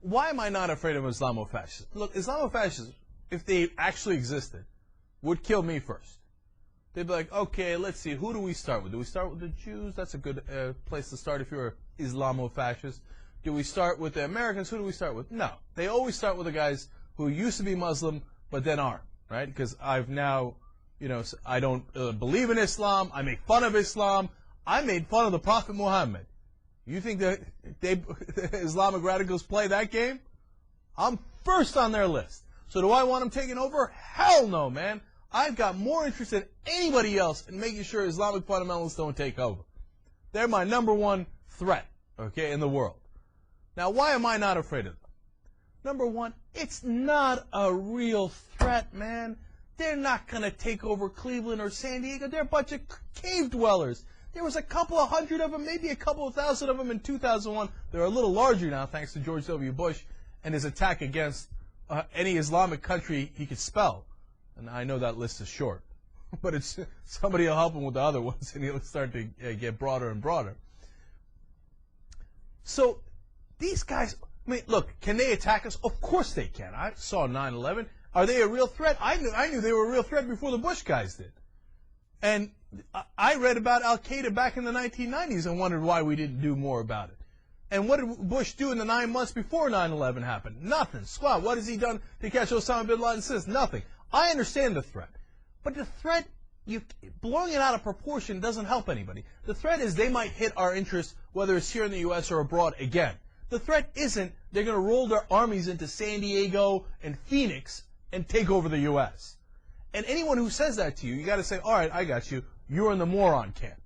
why am I not afraid of Islamo-Fascism? Look, Islamo-Fascism, if they actually existed, would kill me first. They'd be like, okay, let's see, who do we start with? Do we start with the Jews? That's a good place to start if you're an Islamo-Fascist. Do we start with the Americans? Who do we start with? No. They always start with the guys who used to be Muslim, but then aren't, right? Because I've now, I don't believe in Islam. I make fun of Islam. I made fun of the Prophet Muhammad. You think that the Islamic radicals play that game? I'm first on their list. So do I want them taken over? Hell no, man. I've got more interest than anybody else in making sure Islamic fundamentalists don't take over. They're my #1 threat, okay, in the world. Now, why am I not afraid of them? Number one, it's not a real threat, man. They're not going to take over Cleveland or San Diego. They're a bunch of cave dwellers. There was a couple of hundred of them, maybe a couple of thousand of them in 2001. They're a little larger now, thanks to George W. Bush and his attack against any Islamic country he could spell. And I know that list is short, but it's somebody will help him with the other ones, and he'll start to get broader and broader. So these guys, I mean, look, can they attack us? Of course they can. I saw 9/11. Are they a real threat? I knew they were a real threat before the Bush guys did. And I read about Al-Qaeda back in the 1990s and wondered why we didn't do more about it. And what did Bush do in the 9 months before 9/11 happened? Nothing. Squat. What has he done to catch Osama bin Laden since? Nothing. I understand the threat. But the threat, blowing it out of proportion doesn't help anybody. The threat is they might hit our interests, whether it's here in the U.S. or abroad, again. The threat isn't they're going to roll their armies into San Diego and Phoenix and take over the U.S. And anyone who says that to you, you got to say, all right, I got you. You're in the moron camp.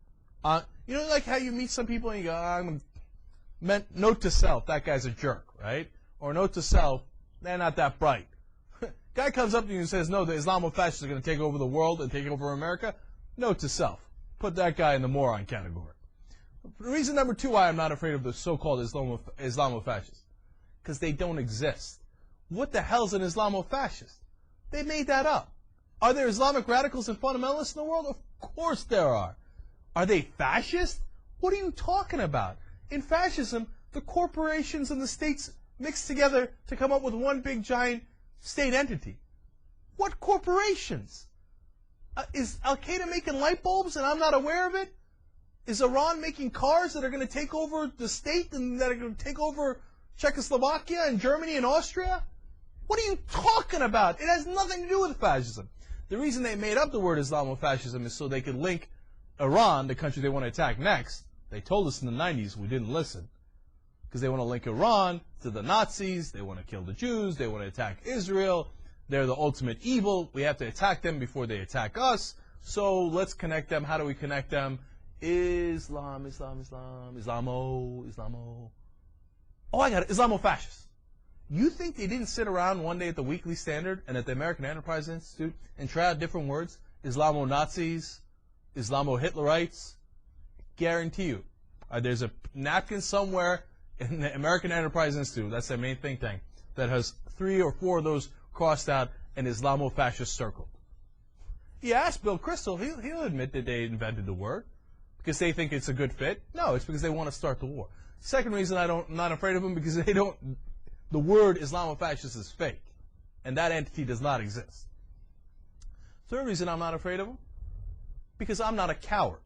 You know, like how you meet some people and you go, note to self, that guy's a jerk, right? Or note to self, they're not that bright. Guy comes up to you and says, no, the Islamo-Fascists are going to take over the world and take over America. Note to self, put that guy in the moron category. Reason number two why I'm not afraid of the so-called Islamo-Fascists, because they don't exist. What the hell's an Islamo-Fascist? They made that up. Are there Islamic radicals and fundamentalists in the world? Of course there are. Are they fascist? What are you talking about? In fascism, the corporations and the states mix together to come up with one big giant state entity. What corporations? Is Al-Qaeda making light bulbs and I'm not aware of it? Is Iran making cars that are going to take over the state and that are going to take over Czechoslovakia and Germany and Austria? What are you talking about? It has nothing to do with fascism. The reason they made up the word Islamo-Fascism is so they could link Iran, the country they want to attack next. They told us in the 90s, we didn't listen. Because they want to link Iran to the Nazis, they want to kill the Jews, they want to attack Israel. They're the ultimate evil. We have to attack them before they attack us. So let's connect them. How do we connect them? Islam, Islamo. Oh, I got it. Islamo-Fascists. You think they didn't sit around one day at the Weekly Standard and at the American Enterprise Institute and try out different words? Islamo-Nazis, Islamo-Hitlerites. Guarantee you. There's a napkin somewhere in the American Enterprise Institute, that's their main think tank, that has 3 or 4 of those crossed out and Islamo-Fascist circled. You ask Bill Kristol, he'll admit that they invented the word because they think it's a good fit. No, it's because they want to start the war. Second reason I'm not afraid of them, because the word Islamo-Fascist is fake, and that entity does not exist. Third reason I'm not afraid of them, because I'm not a coward.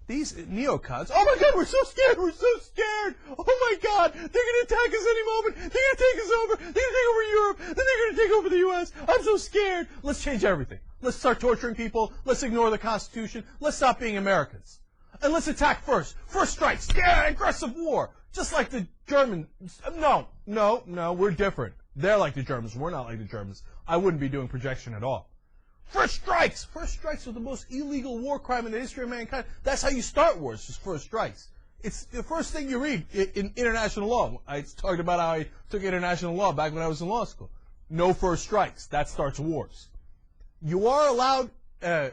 These neocons, oh my God, we're so scared, oh my God, they're going to attack us any moment, they're going to take us over, they're going to take over Europe, then they're going to take over the U.S., I'm so scared. Let's change everything. Let's start torturing people, let's ignore the Constitution, let's stop being Americans. And let's attack first. First strikes, yeah, aggressive war. Just like the Germans. No, we're different. They're like the Germans, we're not like the Germans. I wouldn't be doing projection at all. First strikes! First strikes are the most illegal war crime in the history of mankind. That's how you start wars, just first strikes. It's the first thing you read in international law. I talked about how I took international law back when I was in law school. No first strikes. That starts wars. You are allowed to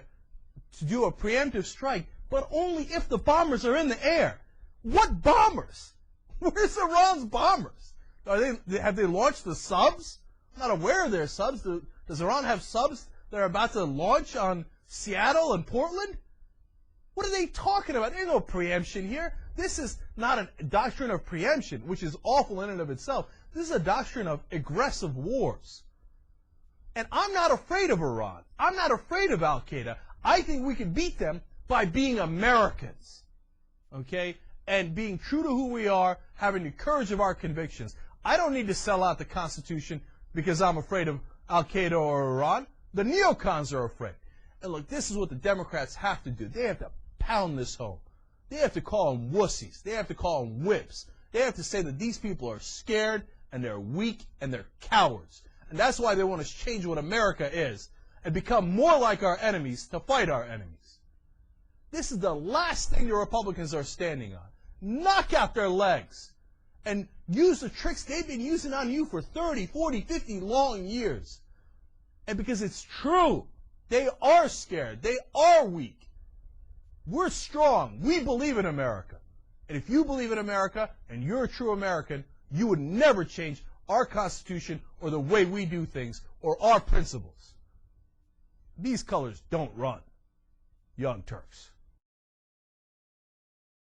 do a preemptive strike, but only if the bombers are in the air. What bombers? Where's Iran's bombers? Have they launched the subs? I'm not aware of their subs. Does Iran have subs they're about to launch on Seattle and Portland? What are they talking about? There's no preemption here. This is not a doctrine of preemption, which is awful in and of itself. This is a doctrine of aggressive wars. And I'm not afraid of Iran. I'm not afraid of Al-Qaeda. I think we can beat them by being Americans, okay, and being true to who we are, having the courage of our convictions. I don't need to sell out the Constitution because I'm afraid of Al-Qaeda or Iran. The neocons are afraid. And look, this is what the Democrats have to do. They have to pound this home. They have to call them wussies. They have to call them whips. They have to say that these people are scared and they're weak and they're cowards. And that's why they want to change what America is and become more like our enemies to fight our enemies. This is the last thing the Republicans are standing on. Knock out their legs and use the tricks they've been using on you for 30, 40, 50 long years. And because it's true, they are scared. They are weak. We're strong. We believe in America. And if you believe in America and you're a true American, you would never change our Constitution or the way we do things or our principles. These colors don't run, Young Turks.